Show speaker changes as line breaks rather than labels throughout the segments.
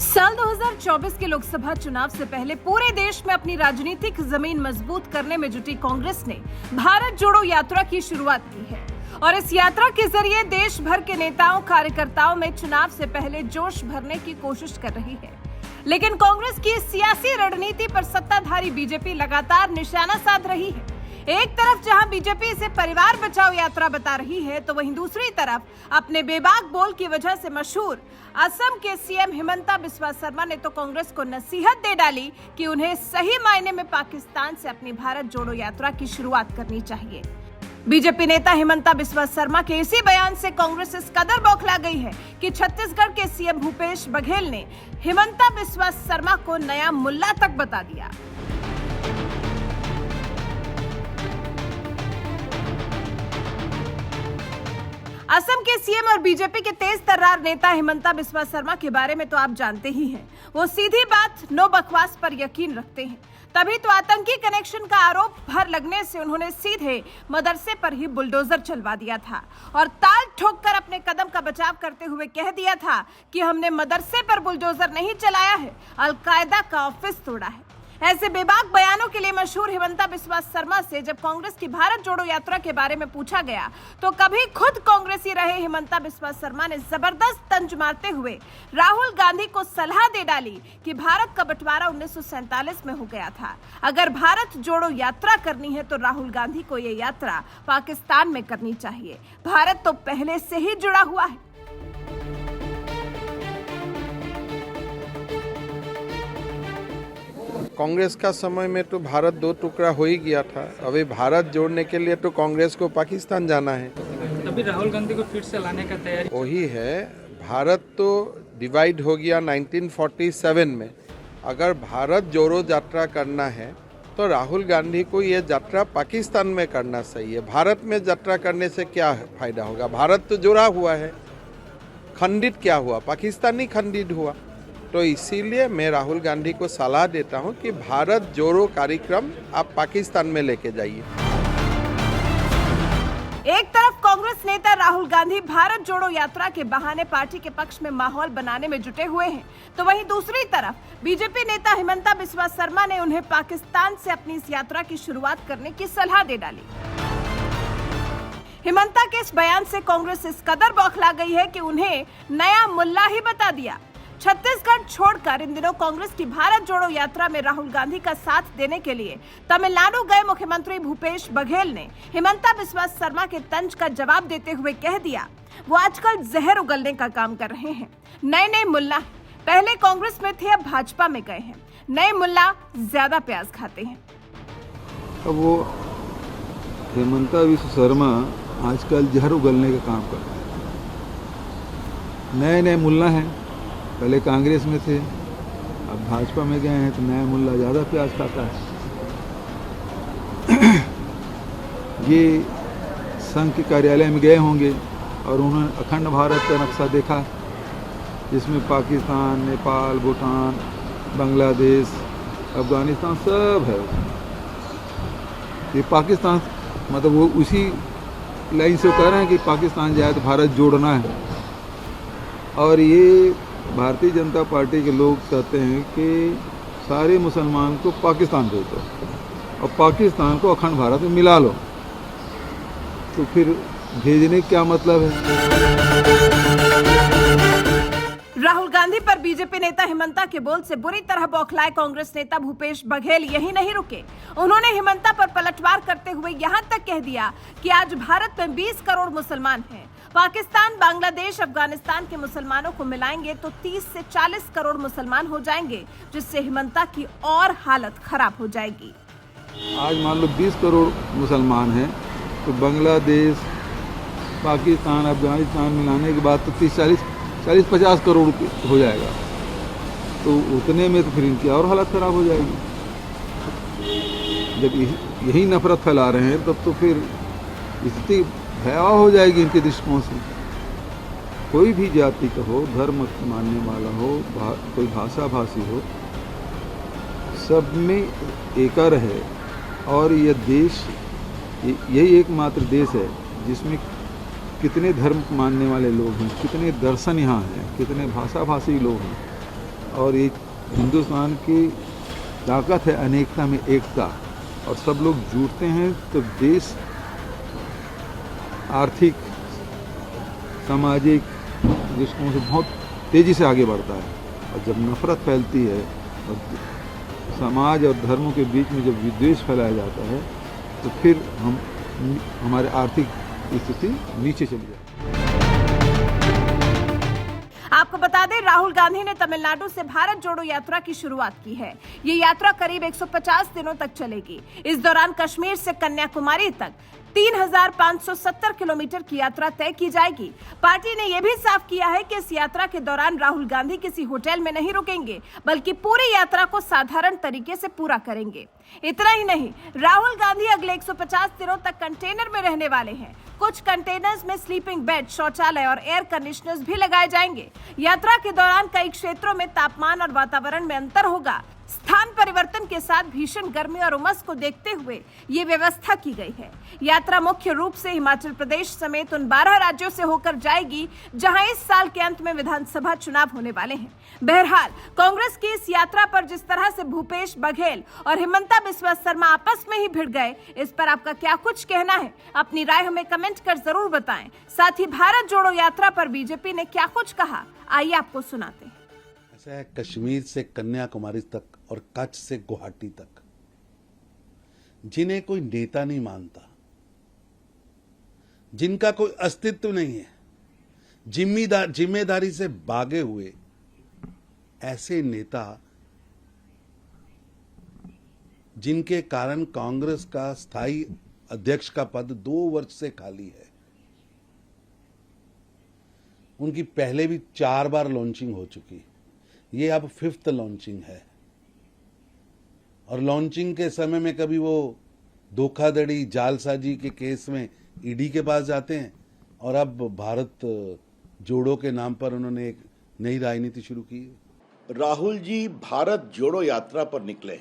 साल 2024 के लोकसभा चुनाव से पहले पूरे देश में अपनी राजनीतिक जमीन मजबूत करने में जुटी कांग्रेस ने भारत जोड़ो यात्रा की शुरुआत की है और इस यात्रा के जरिए देश भर के नेताओं कार्यकर्ताओं में चुनाव से पहले जोश भरने की कोशिश कर रही है। लेकिन कांग्रेस की सियासी रणनीति पर सत्ताधारी बीजेपी लगातार निशाना साध रही है। एक तरफ जहां बीजेपी इसे परिवार बचाओ यात्रा बता रही है, तो वहीं दूसरी तरफ अपने बेबाक बोल की वजह से मशहूर असम के सीएम हिमंता बिस्वा शर्मा ने तो कांग्रेस को नसीहत दे डाली कि उन्हें सही मायने में पाकिस्तान से अपनी भारत जोड़ो यात्रा की शुरुआत करनी चाहिए। बीजेपी नेता हिमंता बिस्वा शर्मा के इसी बयान से कांग्रेस इस कदर बौखला गई है कि छत्तीसगढ़ के सीएम भूपेश बघेल ने हिमंता बिस्वा शर्मा को नया मुल्ला तक बता दिया। असम के सीएम और बीजेपी के तेज तर्रार नेता हिमंता बिस्वा शर्मा के बारे में तो आप जानते ही हैं। वो सीधी बात, नो बकवास पर यकीन रखते हैं। तभी तो आतंकी कनेक्शन का आरोप भर लगने से उन्होंने सीधे मदरसे पर ही बुलडोजर चलवा दिया था और ताल ठोककर अपने कदम का बचाव करते हुए कह दिया था कि हमने मदरसे पर बुलडोजर नहीं चलाया है, अलकायदा का ऑफिस तोड़ा है। ऐसे बेबाक बयानों के लिए मशहूर हिमंता बिस्वा शर्मा से जब कांग्रेस की भारत जोड़ो यात्रा के बारे में पूछा गया, तो कभी खुद कांग्रेसी रहे हिमंता बिस्वा शर्मा ने जबरदस्त तंज मारते हुए राहुल गांधी को सलाह दे डाली कि भारत का बंटवारा 1947 में हो गया था। अगर भारत जोड़ो यात्रा करनी है तो राहुल गांधी को ये यात्रा पाकिस्तान में करनी चाहिए। भारत तो पहले से ही जुड़ा हुआ है।
कांग्रेस का समय में तो भारत दो टुकड़ा हो ही गया था। अभी भारत जोड़ने के लिए तो कांग्रेस को पाकिस्तान जाना है।
अभी राहुल गांधी को फिर से लाने का तैयारी
वही है। भारत तो डिवाइड हो गया 1947 में। अगर भारत जोड़ो यात्रा करना है तो राहुल गांधी को ये यात्रा पाकिस्तान में करना सही है। भारत में यात्रा करने से क्या फायदा होगा? भारत तो जुड़ा हुआ है, खंडित क्या हुआ? पाकिस्तान ही खंडित हुआ। तो इसीलिए मैं राहुल गांधी को सलाह देता हूं कि भारत जोड़ो कार्यक्रम आप पाकिस्तान में लेके जाइए।
एक तरफ कांग्रेस नेता राहुल गांधी भारत जोड़ो यात्रा के बहाने पार्टी के पक्ष में माहौल बनाने में जुटे हुए हैं, तो वहीं दूसरी तरफ बीजेपी नेता हिमंता बिस्वा शर्मा ने उन्हें पाकिस्तान से अपनी इस यात्रा की शुरुआत करने की सलाह दे डाली। हिमंता के इस बयान से कांग्रेस इस कदर बौखला गई है कि उन्हें नया मुल्ला ही बता दिया। छत्तीसगढ़ छोड़कर इन दिनों कांग्रेस की भारत जोड़ो यात्रा में राहुल गांधी का साथ देने के लिए तमिलनाडु गए मुख्यमंत्री भूपेश बघेल ने हिमंता बिस्वा शर्मा के तंज का जवाब देते हुए कह दिया, वो आजकल जहर उगलने का काम कर रहे हैं। नए नए मुल्ला पहले कांग्रेस में थे, अब भाजपा में गए हैं। नए मुल्ला ज्यादा प्याज खाते हैं।
अब वो हिमंता बिस्वा शर्मा आजकल जहर उगलने का काम कर रहे हैं। नए नए मुल्ला हैं, पहले कांग्रेस में थे, अब भाजपा में गए हैं, तो नया मुल्ला ज़्यादा प्याज खाता है। ये संघ के कार्यालय में गए होंगे और उन्होंने अखंड भारत का नक्शा देखा, जिसमें पाकिस्तान, नेपाल, भूटान, बांग्लादेश, अफगानिस्तान सब है। ये पाकिस्तान मतलब वो उसी लाइन से कह रहे हैं कि पाकिस्तान जाए तो भारत जोड़ना है। और ये भारतीय जनता पार्टी के लोग कहते हैं कि सारे मुसलमान को पाकिस्तान भेज दो और पाकिस्तान को अखंड भारत में मिला लो। तो फिर भेजने का क्या मतलब है?
राहुल गांधी पर बीजेपी नेता हिमंता के बोल से बुरी तरह बौखलाए कांग्रेस नेता भूपेश बघेल यही नहीं रुके। उन्होंने हिमंता पर पलटवार करते हुए यहां तक कह दिया कि आज भारत में 20 करोड़ मुसलमान हैं। पाकिस्तान, बांग्लादेश, अफगानिस्तान के मुसलमानों को मिलाएंगे तो 30 से 40 करोड़ मुसलमान हो जाएंगे, जिससे हिमंता की और हालत खराब हो जाएगी।
आज मान लो 20 करोड़ मुसलमान हैं, तो बांग्लादेश, पाकिस्तान, अफगानिस्तान मिलाने के बाद तो 40-50 करोड़ हो जाएगा। तो उतने में तो फिर इनकी और हालत खराब हो जाएगी। जब यही नफरत फैला रहे हैं तब तो फिर स्थिति भयावह हो जाएगी इनके दृष्टिकोण से। कोई भी जाति का हो, धर्म मानने वाला हो, कोई भाषा भाषी हो, सब में एकर है। और यह देश यही एकमात्र देश है जिसमें कितने धर्म मानने वाले लोग हैं, कितने दर्शन यहाँ हैं, कितने भाषा भाषी लोग हैं। और एक हिंदुस्तान की ताकत है अनेकता में एकता, और सब लोग जुड़ते हैं तो देश आर्थिक सामाजिक दृष्टिकोण से बहुत तेज़ी से आगे बढ़ता है। और जब नफरत फैलती है और समाज और धर्मों के बीच में जब विद्वेष फैलाया जाता है तो फिर हमारे आर्थिक स्थिति नीचे चली जाती है।
आपको बता दें, राहुल गांधी ने तमिलनाडु से भारत जोड़ो यात्रा की शुरुआत की है। ये यात्रा करीब 150 दिनों तक चलेगी। इस दौरान कश्मीर से कन्याकुमारी तक 3,570 किलोमीटर की यात्रा तय की जाएगी। पार्टी ने यह भी साफ किया है कि इस यात्रा के दौरान राहुल गांधी किसी होटल में नहीं रुकेंगे, बल्कि पूरी यात्रा को साधारण तरीके से पूरा करेंगे। इतना ही नहीं, राहुल गांधी अगले 150 दिनों तक कंटेनर में रहने वाले हैं। कुछ कंटेनर्स में स्लीपिंग बेड, शौचालय और एयर कंडीशनर्स भी लगाए जाएंगे। यात्रा के दौरान कई क्षेत्रों में तापमान और वातावरण में अंतर होगा। स्थान परिवर्तन के साथ भीषण गर्मी और उमस को देखते हुए ये व्यवस्था की गई है। यात्रा मुख्य रूप से हिमाचल प्रदेश समेत उन 12 राज्यों से होकर जाएगी जहां इस साल के अंत में विधानसभा चुनाव होने वाले हैं। बहरहाल, कांग्रेस की इस यात्रा पर जिस तरह से भूपेश बघेल और हिमंता बिस्वा शर्मा आपस में ही भिड़ गए, इस पर आपका क्या कुछ कहना है? अपनी राय हमें कमेंट कर जरूर बताएं। साथ ही भारत जोड़ो यात्रा पर बीजेपी ने क्या कुछ कहा, आइए आपको सुनाते हैं।
ऐसा है, कश्मीर से कन्याकुमारी तक और कच्छ से गुवाहाटी तक जिन्हें कोई नेता नहीं मानता, जिनका कोई अस्तित्व नहीं है, जिम्मेदारी से भागे हुए ऐसे नेता जिनके कारण कांग्रेस का स्थायी अध्यक्ष का पद 2 वर्ष से खाली है, उनकी पहले भी 4 बार लॉन्चिंग हो चुकी, ये अब 5th लॉन्चिंग है। और लॉन्चिंग के समय में कभी वो धोखाधड़ी जालसाजी के केस में ईडी के पास जाते हैं, और अब भारत जोड़ो के नाम पर उन्होंने एक नई राजनीति शुरू की है।
राहुल जी भारत जोड़ो यात्रा पर निकले।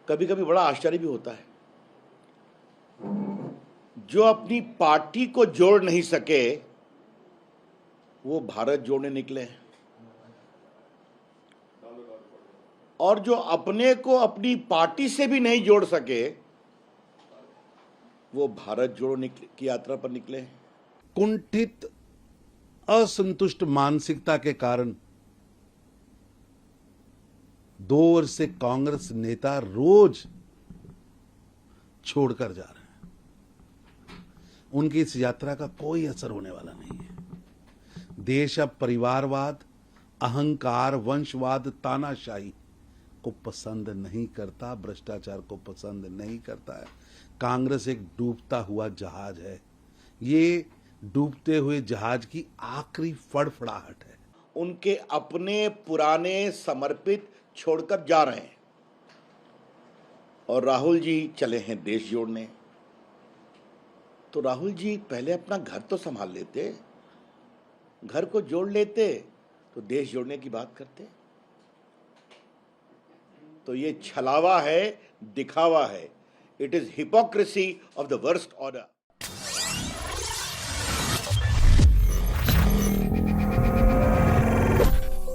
कभी कभी बड़ा आश्चर्य भी होता है, जो अपनी पार्टी को जोड़ नहीं सके वो भारत जोड़ने निकले हैं, और जो अपने को अपनी पार्टी से भी नहीं जोड़ सके वो भारत जोड़ो की यात्रा पर निकले हैं।
कुंठित असंतुष्ट मानसिकता के कारण 2 वर्ष से कांग्रेस नेता रोज छोड़कर जा रहे हैं। उनकी इस यात्रा का कोई असर होने वाला नहीं है। देश अब परिवारवाद, अहंकार, वंशवाद, तानाशाही को पसंद नहीं करता, भ्रष्टाचार को पसंद नहीं करता है। कांग्रेस एक डूबता हुआ जहाज है। ये डूबते हुए जहाज की आखिरी फड़फड़ाहट है।
उनके अपने पुराने समर्पित छोड़कर जा रहे हैं, और राहुल जी चले हैं देश जोड़ने। तो राहुल जी पहले अपना घर तो संभाल लेते, घर को जोड़ लेते तो देश जोड़ने की बात करते। तो ये छलावा है, दिखावा है। It is hypocrisy of the worst order.